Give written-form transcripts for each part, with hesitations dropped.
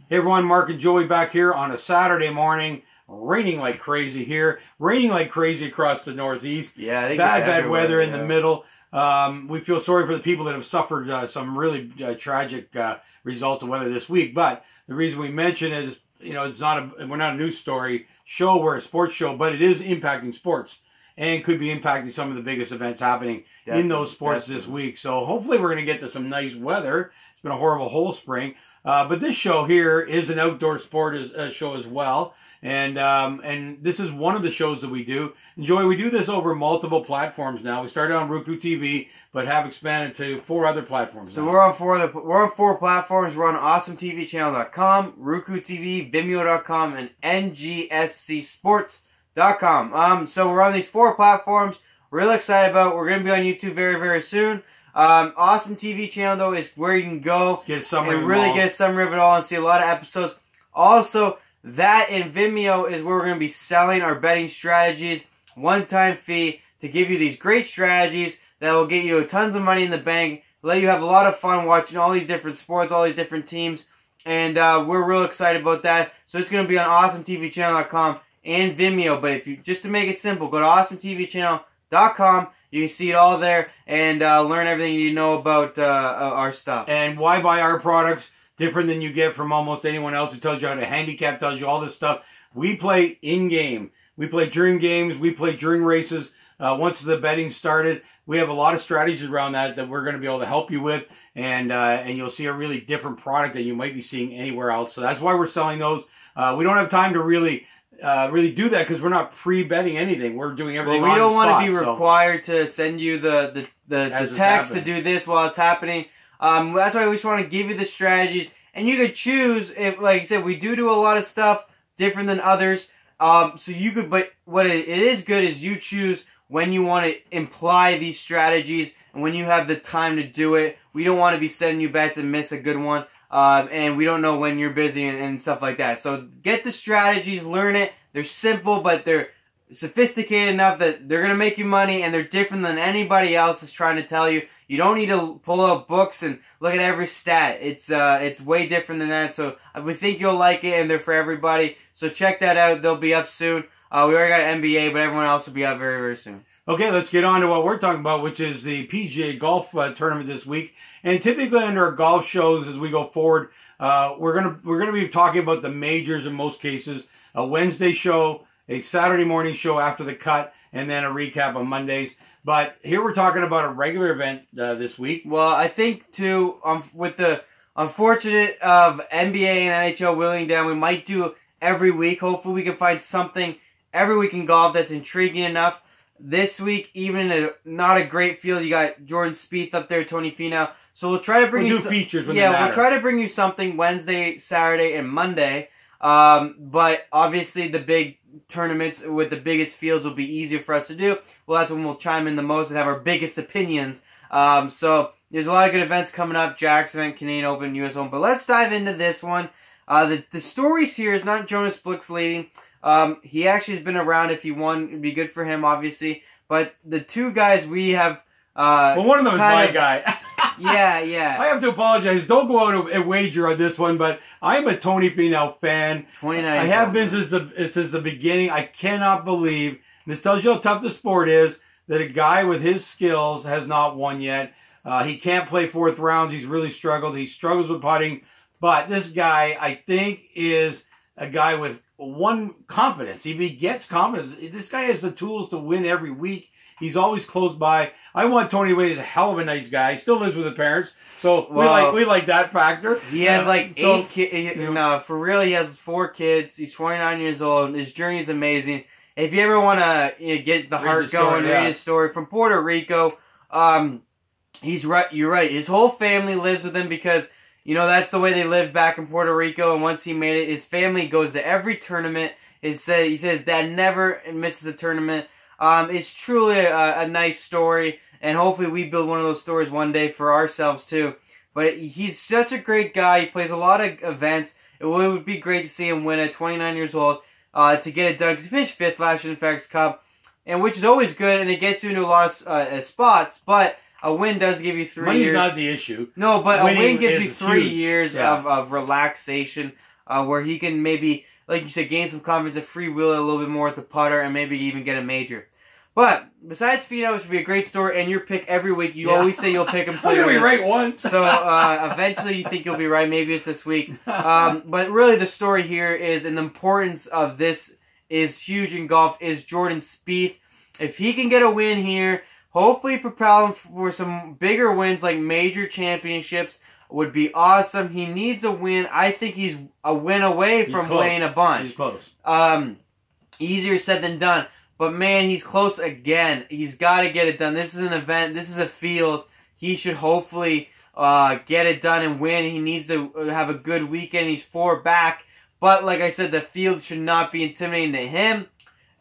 Hey everyone, Mark and Joey back here on a Saturday morning. Raining like crazy here. Raining like crazy across the Northeast. Yeah, I think bad weather in the middle. We feel sorry for the people that have suffered some really tragic results of weather this week. But the reason we mention it is, you know, we're not a news story show, we're a sports show, but it is impacting sports and could be impacting some of the biggest events happening in those sports this week. So hopefully we're going to get to some nice weather. It's been a horrible whole spring. But this show here is an outdoor sport show as well. And this is one of the shows that we do. And Joey, we do this over multiple platforms now. We started on Roku TV, but have expanded to 4 other platforms So now. we're on 4 platforms. We're on awesometvchannel.com, Roku TV, Vimeo.com, and NGSCsports.com. So we're on these 4 platforms. We're really excited about it. We're going to be on YouTube very, very soon. Awesome TV channel, though, is where you can go get a summary and really get a summary of it all and see a lot of episodes. Also, that and Vimeo is where we're going to be selling our betting strategies. One-time fee to give you these great strategies that will get you tons of money in the bank, let you have a lot of fun watching all these different sports, all these different teams, and we're real excited about that. So it's going to be on awesometvchannel.com and Vimeo, but if you just to make it simple, go to awesometvchannel.com. You can see it all there and learn everything you know about our stuff. And why buy our products different than you get from almost anyone else who tells you how to handicap, tells you all this stuff. We play in-game. We play during games. We play during races. Once the betting started, we have a lot of strategies around that we're going to be able to help you with. And you'll see a really different product that you might be seeing anywhere else. So that's why we're selling those. We don't have time to really do that because we're not pre-betting anything. We're doing everything on the spot. We don't want to be required to send you the text to do this while it's happening. That's why we just want to give you the strategies, and you could choose. If, like I said, we do a lot of stuff different than others. So you could, but what it is good is you choose when you want to imply these strategies and when you have the time to do it. We don't want to be sending you bets and miss a good one. And we don't know when you're busy and stuff like that. So get the strategies, learn it. They're simple, but they're sophisticated enough that they're going to make you money, and they're different than anybody else is trying to tell you. You don't need to pull out books and look at every stat. It's way different than that. So we think you'll like it, and they're for everybody. So check that out. They'll be up soon. We already got NBA, but everyone else will be up very, very soon. Okay, let's get on to what we're talking about, which is the PGA Golf Tournament this week. And typically under our golf shows, as we go forward, we're gonna be talking about the majors in most cases. A Wednesday show, a Saturday morning show after the cut, and then a recap on Mondays. But here we're talking about a regular event this week. Well, I think too, with the unfortunate of NBA and NHL wheeling down, we might do every week. Hopefully, we can find something every week in golf that's intriguing enough. This week, even in not a great field, you got Jordan Spieth up there, Tony Finau. So we'll try to bring you features when they matter. We'll try to bring you something Wednesday, Saturday, and Monday. But obviously, the big tournaments with the biggest fields will be easier for us to do. Well, that's when we'll chime in the most and have our biggest opinions. So there's a lot of good events coming up: Jackson event, Canadian Open, U.S. Open. But let's dive into this one. The stories here is not Jonas Blick's leading. He actually has been around. If he won, it'd be good for him, obviously. But the 2 guys we have... well, one of them is my guy. Yeah. I have to apologize. Don't go out and wager on this one, but I'm a Tony Finau fan. 29. I have been since the beginning. I cannot believe, this tells you how tough the sport is, that a guy with his skills has not won yet. He can't play 4th rounds. He's really struggled. He struggles with putting. But this guy, I think, is a guy with confidence. He begets confidence. This guy has the tools to win every week. He's always close by. I want Tony Wade. He's a hell of a nice guy. He still lives with his parents, so we like that factor. He has like 8 kids. No, for real, he has 4 kids. He's 29 years old. His journey is amazing. If you ever want to get the heart going, read his story from Puerto Rico. He's right. You're right. His whole family lives with him because, you know, that's the way they lived back in Puerto Rico. And once he made it, his family goes to every tournament. He says Dad never misses a tournament. It's truly a nice story, and hopefully we build one of those stories one day for ourselves too. But he's such a great guy. He plays a lot of events. It would be great to see him win at 29 years old to get it done. Because he finished 5th last year in the FedEx Cup, and which is always good, and it gets you into a lot of spots. But a win does give you 3 years. Money's not the issue. No, but a win gives you 3 years of relaxation. where he can maybe, like you said, gain some confidence and freewheel it a little bit more with the putter and maybe even get a major. But besides Finau, which would be a great story, and your pick every week, you always say you'll pick him till you'll be right once. So eventually you think you'll be right. Maybe it's this week. But really the story here is, and the importance of this is huge in golf, is Jordan Spieth. If he can get a win here, hopefully propel him for some bigger wins like major championships, would be awesome. He needs a win. I think he's a win away from winning a bunch. He's close. Easier said than done. But man, he's close again. He's got to get it done. This is an event. This is a field. He should hopefully get it done and win. He needs to have a good weekend. He's 4 back. But like I said, the field should not be intimidating to him.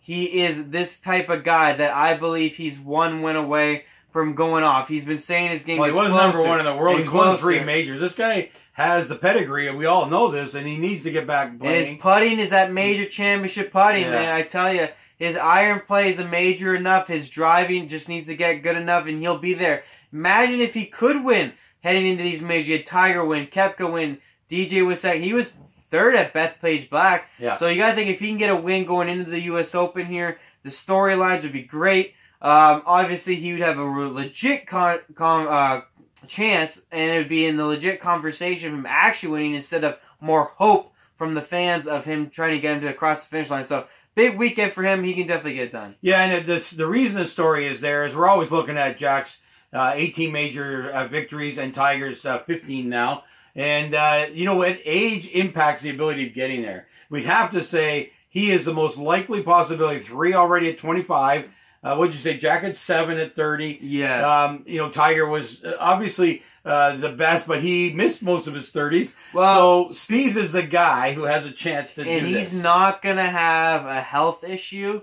He is this type of guy that I believe he's 1 win away from going off. He's been saying his game is closer. He was number 1 in the world. He's won 3 majors. This guy has the pedigree, and we all know this, and he needs to get back playing. And his putting is that major championship putting, man. I tell you. His iron play is a major enough. His driving just needs to get good enough, and he'll be there. Imagine if he could win heading into these majors. He had Tiger win, Koepka win, DJ was second. He was 3rd at Bethpage Black. Yeah. So you got to think if he can get a win going into the U.S. Open here, the storylines would be great. Obviously, he would have a legit chance, and it would be in the legit conversation of him actually winning instead of more hope from the fans of him trying to get him to across the finish line. So big weekend for him. He can definitely get it done. Yeah, and the reason the story is there is we're always looking at Jack's 18 major victories and Tiger's 15 now. And, you know what? Age impacts the ability of getting there. We'd have to say he is the most likely possibility. 3 already at 25. What'd you say? Jack had 7 at 30. Yeah. You know, Tiger was obviously the best, but he missed most of his 30s. Well, so Spieth is the guy who has a chance to do this. And he's not going to have a health issue.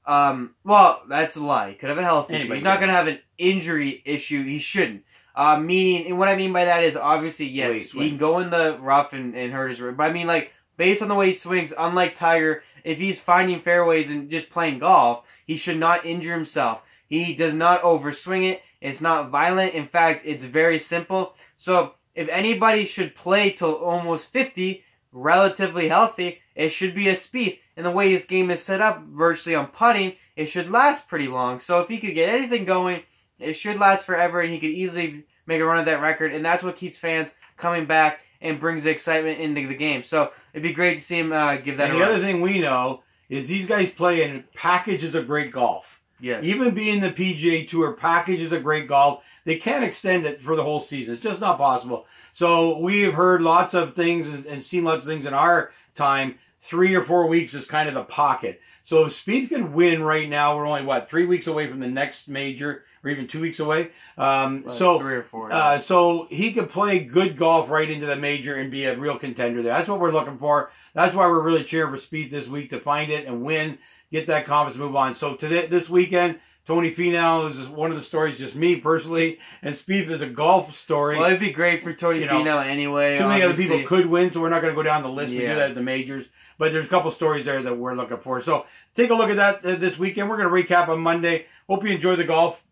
Well, that's a lie. He could have a health issue. He's not going to have an injury issue. He shouldn't. Meaning, and what I mean by that is, obviously, yes, he can go in the rough and hurt his wrist. But I mean, like, based on the way he swings, unlike Tiger, if he's finding fairways and just playing golf, he should not injure himself. He does not overswing it. It's not violent. In fact, it's very simple. So, if anybody should play till almost 50, relatively healthy, it should be a Spieth. And the way his game is set up, virtually on putting, it should last pretty long. So, if he could get anything going, it should last forever, and he could easily make a run at that record, and that's what keeps fans coming back and brings the excitement into the game. So it'd be great to see him give that a run. The other thing we know is these guys play in packages of great golf. Yes. Even being the PGA Tour, packages of great golf, they can't extend it for the whole season. It's just not possible. So we've heard lots of things and seen lots of things in our time. 3 or 4 weeks is kind of the pocket. So if Spieth can win right now, we're only, 3 weeks away from the next major, or even 2 weeks away. So 3 or 4. So he could play good golf right into the major and be a real contender there. That's what we're looking for. That's why we're really cheering for Spieth this week to find it and win, get that confidence, move on. So this weekend, Tony Finau is one of the stories, just me personally, and Spieth is a golf story. Well, it'd be great for Tony Finau anyway. Too many other people could win, so we're not going to go down the list. We do that at the majors. But there's a couple stories there that we're looking for. So take a look at that this weekend. We're going to recap on Monday. Hope you enjoy the golf.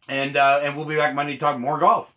And we'll be back Monday to talk more golf.